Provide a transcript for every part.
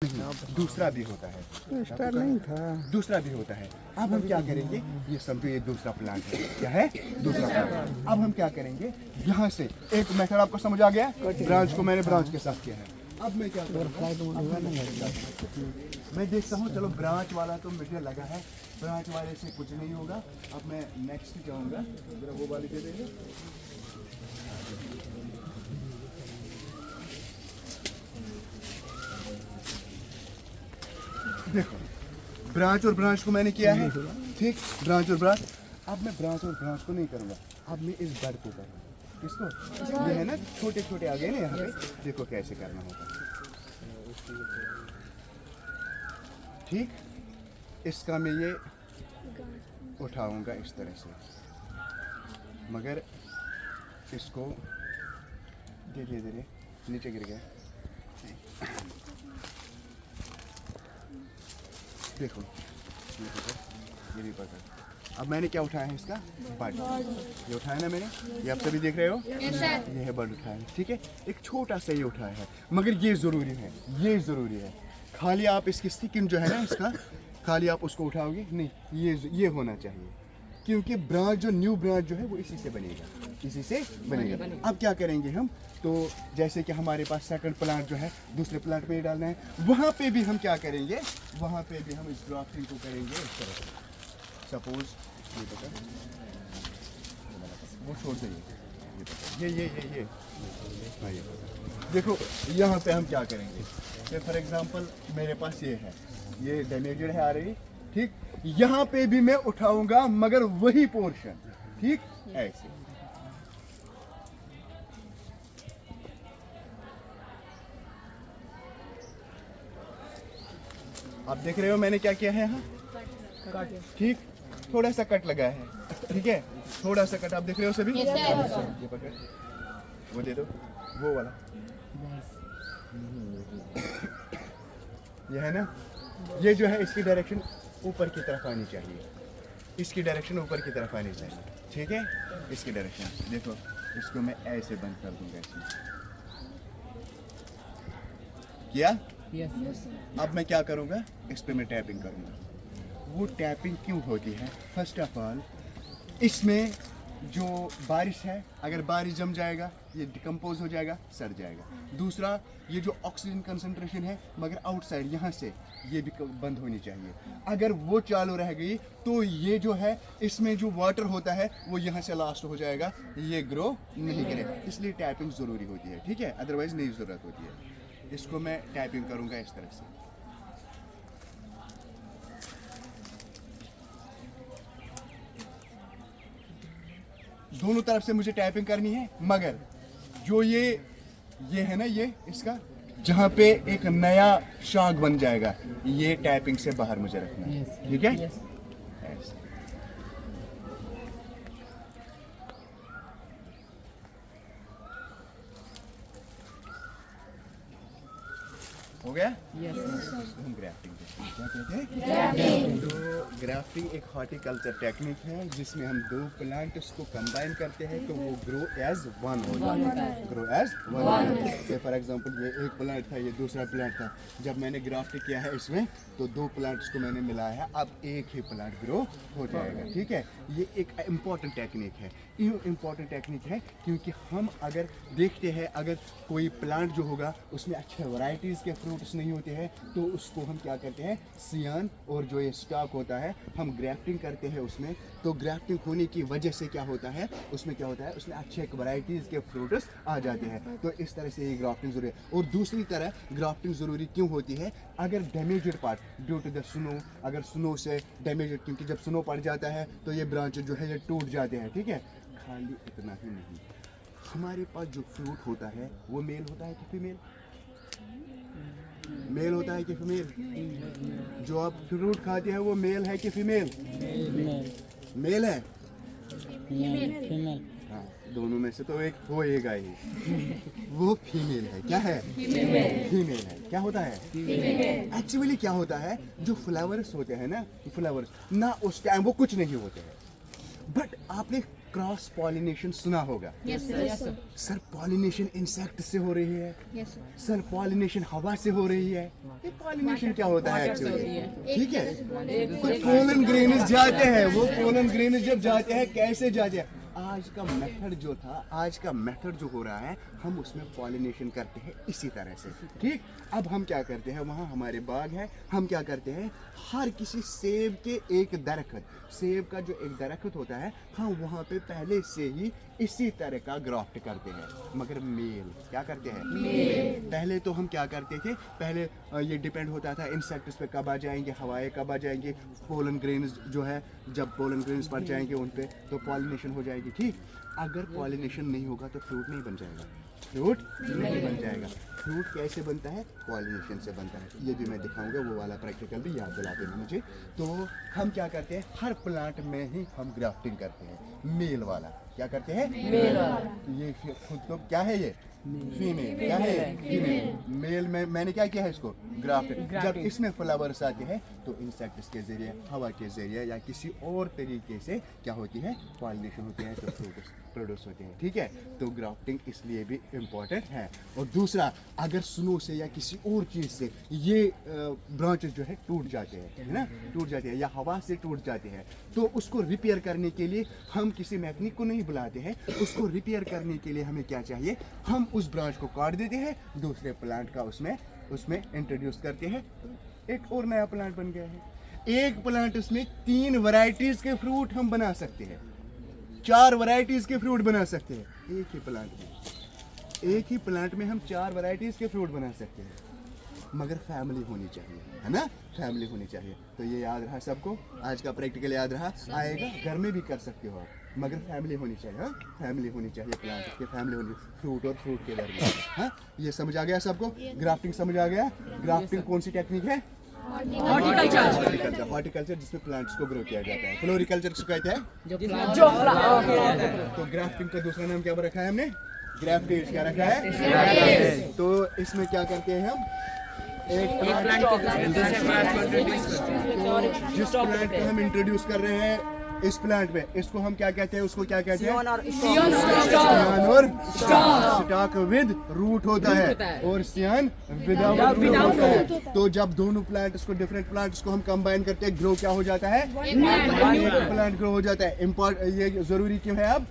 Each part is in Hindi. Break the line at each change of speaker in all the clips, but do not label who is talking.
नहीं, दूसरा भी होता है।
स्टार नहीं था,
दूसरा भी होता है। अब हम क्या करेंगे, ये समझो ये दूसरा प्लांट है। क्या है? दूसरा प्लांट। अब हम क्या करेंगे, यहाँ से एक मेथड आपको समझ आ गया, ब्रांच को मैंने ब्रांच के साथ किया है। अब मैं क्या करूँगा, मैं देखता हूँ, चलो ब्रांच वाला तो मुझे लगा है ब्रांच वाले से कुछ नहीं होगा। अब मैं नेक्स्ट जाऊँगा, जरा वो वाली दे देंगे। देखो ब्रांच और ब्रांच को मैंने किया है, ठीक, ब्रांच और ब्रांच। अब मैं ब्रांच और ब्रांच को नहीं करूँगा, अब मैं इस बर्ड को करूँगा। किसको? ये है ना छोटे छोटे आ गए ना यहाँ पे, देखो कैसे करना होगा। ठीक, इसका मैं ये उठाऊंगा इस तरह से, मगर इसको धीरे धीरे नीचे गिर गया। देखो ये भी पकड़। अब मैंने क्या उठाया है, इसका बर्ड। ये उठाया ना मैंने, ये आप सभी देख रहे हो, ये है बर्ड उठाया है। ठीक है, एक छोटा सा ये उठाया है, मगर ये ज़रूरी है, ये ज़रूरी है। खाली आप इसकी स्टिकिंग जो है ना इसका, खाली आप उसको उठाओगे नहीं, ये होना चाहिए, क्योंकि ब्रांच जो न्यू ब्रांच जो है वो इसी से बनेगा, इसी से बनेगा। अब क्या करेंगे हम, तो जैसे कि हमारे पास सेकंड प्लांट जो है दूसरे प्लांट में ही डालना है, वहाँ पे भी हम क्या करेंगे, वहाँ पे भी हम इस ग्राफ्टिंग को करेंगे इस तरह से। सपोज ये पकड़, वो छोड़ देंगे, ये हाँ ये पकड़। देखो यहाँ पे हम क्या करेंगे, ये फॉर एग्जांपल मेरे पास ये है, ये डैमेजेड है ऑलरेडी, ठीक, यहाँ पे भी मैं उठाऊंगा मगर वही पोर्शन, ठीक, ऐसे। आप देख रहे हो मैंने क्या किया है यहाँ, ठीक, थोड़ा सा कट लगा है, ठीक है, थोड़ा सा कट आप देख रहे हो सभी। ये पकड़, वो दे दो, वो वाला, ये है ना, ये जो है इसकी डायरेक्शन ऊपर की तरफ आनी चाहिए, इसकी डायरेक्शन ऊपर की तरफ आनी चाहिए, ठीक है, इसकी डायरेक्शन। देखो इसको मैं ऐसे बंद कर दूंगा इसमें, किया। अब मैं क्या करूंगा, इस पे मैं टैपिंग करूंगा। वो टैपिंग क्यों होती है, फर्स्ट ऑफ ऑल इसमें जो बारिश है, अगर बारिश जम जाएगा ये डिकम्पोज हो जाएगा, सड़ जाएगा। दूसरा, ये जो ऑक्सीजन कंसंट्रेशन है मगर आउटसाइड यहाँ से ये भी बंद होनी चाहिए। अगर वो चालू रह गई तो ये जो है इसमें जो वाटर होता है वो यहाँ से लास्ट हो जाएगा, ये ग्रो नहीं करेगा, इसलिए टैपिंग ज़रूरी होती है, ठीक है, अदरवाइज़ नहीं ज़रूरत होती है। इसको मैं टैपिंग करूँगा इस तरह से। दोनों तरफ से मुझे टैपिंग करनी है, मगर जो ये है ना, ये इसका जहाँ पे एक नया शाख बन जाएगा, ये टैपिंग से बाहर मुझे रखना है, ठीक है। ऐसे हो गया। हम ग्राफ्टिंग क्या कहते हैं, तो ग्राफ्टिंग एक हॉर्टिकल्चर टेक्निक है जिसमें हम दो प्लांट्स को कंबाइन करते हैं तो वो ग्रो एज वन हो जाता है, ग्रो एज वन। जैसे फॉर एग्जांपल ये एक प्लांट था, ये दूसरा प्लांट था, जब मैंने ग्राफ्टिंग किया है इसमें तो दो प्लांट्स को मैंने मिलाया है, अब एक ही प्लांट ग्रो हो जाएगा, ठीक है। ये एक इम्पॉर्टेंट टेक्निक है, ये इम्पॉर्टेंट टेक्निक है क्योंकि हम अगर देखते हैं, अगर कोई प्लांट जो होगा उसमें अच्छे वैरायटीज़ के फ्रूट्स नहीं होते हैं तो उसको हम क्या करते हैं, सियान और जो ये स्टॉक होता है हम ग्राफ्टिंग करते हैं उसमें। तो ग्राफ्टिंग होने की वजह से क्या होता है, उसमें क्या होता है, उसमें अच्छे वैरायटीज़ के फ्रूट्स आ जाते हैं। तो इस तरह से ये ग्राफ्टिंग ज़रूरी है। और दूसरी तरह ग्राफ्टिंग ज़रूरी क्यों होती है, अगर damaged part due to the snow, अगर स्नो से डैमेजेड, क्योंकि जब स्नो पड़ जाता है तो ये ब्रांच जो है ये टूट जाते हैं, ठीक है। खाली इतना ही नहीं, हमारे पास जो फ्रूट होता है वो मेल होता है कि फीमेल, मेल होता है कि फीमेल, जो आप फ्रूट खाते हैं वो मेल है कि फीमेल, मेल है, हाँ, दोनों में से तो एक होएगा ही, वो फीमेल है। क्या है, फीमेल है। क्या होता है, एक्चुअली क्या होता है, जो फ्लावर्स होते हैं ना, फ्लावर्स ना उस टाइम वो कुछ नहीं होते हैं, बट आपने क्रॉस पॉलिनेशन सुना होगा। सर पॉलिनेशन इंसेक्ट से हो रही है, सर पॉलिनेशन हवा से हो रही है। ये पॉलिनेशन क्या होता है एक्चुअली? ठीक है, तो पोलन ग्रेन्स जाते हैं, वो पोलन ग्रेन्स जब जाते हैं कैसे जाते हैं, आज का मेथड जो था, आज का मेथड जो हो रहा है, हम उसमें पॉलिनेशन करते हैं इसी तरह से। ठीक, अब हम क्या करते हैं, वहाँ हमारे बाग है, हम क्या करते हैं, हर किसी सेब के एक दरख्त, सेब का जो एक दरख्त होता है, हम वहाँ पे पहले से ही इसी तरह का ग्राफ्ट करते हैं, मगर मेल क्या करते हैं, मेल। पहले तो हम क्या करते थे, पहले ये डिपेंड होता था इंसेक्ट्स पे कब आ जाएंगे, हवाएं कब आ जाएंगी, पोलन ग्रेन्स जो है, जब पोलन ग्रेन्स पड़ जाएंगे उन पे तो पॉलिनेशन हो जाएगी। ठीक, अगर पॉलिनेशन नहीं होगा तो फ्रूट नहीं बन जाएगा, फ्रूट नहीं बन जाएगा। फ्रूट कैसे बनता है, पॉलिनेशन से बनता है। ये भी मैं दिखाऊंगा, वो वाला प्रैक्टिकल भी याद दिला देना मुझे। तो हम क्या करते हैं, हर प्लांट में ही हम ग्राफ्टिंग करते हैं, मेल वाला। क्या करते हैं, मेल वाला। ये खुद तो क्या है, ये फीमेल, क्या है, फीमेल। मेल में मैंने क्या किया है, इसको ग्राफ्ट। जब इसमें फ्लावर्स आते हैं तो इंसेक्ट्स के जरिए, हवा के जरिए या किसी और तरीके से क्या होती है, पॉलिनेशन होती है, तो फ्रूट्स प्रोड्यूस होते हैं। ठीक है, तो ग्राफ्टिंग इसलिए भी इम्पोर्टेंट है। और दूसरा, अगर स्नो से या किसी और चीज़ से ये ब्रांचेस जो है टूट जाते हैं, है ना, टूट जाते हैं या हवा से टूट जाते हैं, तो उसको रिपेयर करने के लिए हम किसी मैकेनिक को नहीं बुलाते हैं। उसको रिपेयर करने के लिए हमें क्या चाहिए, हम उस ब्रांच को काट देते हैं, दूसरे प्लांट का उसमें इंट्रोड्यूस करते हैं, एक और नया प्लांट बन गया है। एक प्लांट उसमें 3 वैरायटीज के फ्रूट हम बना सकते हैं, 4 वैरायटीज के फ्रूट बना सकते हैं एक ही प्लांट में। एक ही प्लांट में हम 4 वैरायटीज के फ्रूट बना सकते हैं, मगर फैमिली होनी चाहिए, है ना, फैमिली होनी चाहिए। तो ये याद रहा सबको, आज का प्रैक्टिकल याद रहा, आएगा घर में भी कर सकते हो आप, मगर फैमिली होनी चाहिए। हाँ, फैमिली होनी चाहिए, प्लांट की फैमिली होनी, फ्रूट और फ्रूट के दरमियान। हाँ, ये समझ आ गया सबको, ग्राफ्टिंग समझ आ गया। ग्राफ्टिंग कौन सी टेक्निक है, हॉर्टिकल्चर, जिसमें प्लांट्स को ग्रो किया जाता है। फ्लोरिकल्चर किसको कहते हैं, तो ग्राफ्टिंग का दूसरा नाम क्या रखा है हमने, ग्राफ्टेज। क्या रखा है, तो इसमें क्या करते हैं हम, एक प्लांट को जिस प्लांट को हम इंट्रोड्यूस कर रहे हैं इस प्लांट में, इसको हम क्या कहते हैं, उसको क्या कहते हैं, सियान और स्टॉक विद रूट होता है, और सियान विदाउट रूट होता है। तो जब दोनों प्लांट को, डिफरेंट प्लांट्स को हम कंबाइन करते हैं, ग्रो क्या हो जाता है, एक प्लांट ग्रो हो जाता है। ये जरूरी क्यों है अब,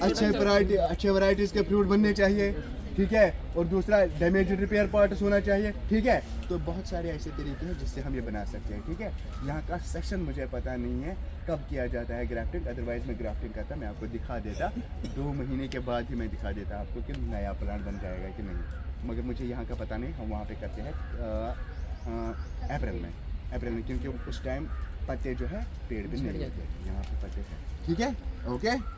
अच्छे वैरायटीज के फ्रूट बनने चाहिए। ठीक है, और दूसरा डैमेज रिपेयर पार्ट्स होना चाहिए। ठीक है, तो बहुत सारे ऐसे तरीके हैं जिससे हम ये बना सकते हैं। ठीक है, यहाँ का सेक्शन मुझे पता नहीं है कब किया जाता है ग्राफ्टिंग, अदरवाइज मैं ग्राफ्टिंग करता, मैं आपको दिखा देता, 2 महीने के बाद ही मैं दिखा देता आपको कि नया प्लांट बन जाएगा कि नहीं, मगर मुझे यहाँ का पता नहीं। हम वहाँ पे करते हैं अप्रैल में, क्योंकि उस टाइम पत्ते जो है पेड़ पे नहीं होते, यहाँ पे पत्ते हैं। ठीक है, ओके,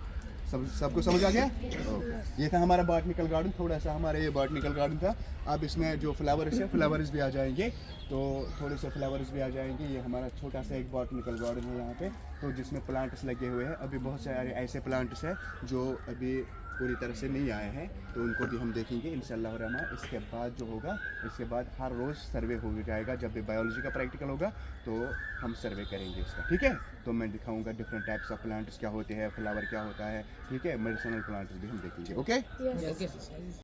सबको समझ आ गया। ओके, ये था हमारा बॉटनिकल गार्डन, थोड़ा सा हमारा ये बॉटनिकल गार्डन था। अब इसमें जो फ्लावर्स है, फ्लावर्स भी आ जाएंगे, तो थोड़े से फ्लावर्स भी आ जाएंगे। ये हमारा छोटा सा एक बॉटनिकल गार्डन है यहाँ पे, तो जिसमें प्लांट्स लगे हुए हैं। अभी बहुत सारे ऐसे प्लांट्स हैं जो अभी पूरी तरह से नहीं आए हैं, तो उनको भी हम देखेंगे इंशाल्लाह रहमान। इसके बाद जो होगा, इसके बाद हर रोज़ सर्वे हो जाएगा, जब भी बायोलॉजी का प्रैक्टिकल होगा तो हम सर्वे करेंगे इसका। ठीक है, तो मैं दिखाऊंगा डिफरेंट टाइप्स ऑफ प्लांट्स क्या होते हैं, फ्लावर क्या होता है। ठीक है, मेडिसिनल प्लांट्स भी हम देखेंगे। ओके।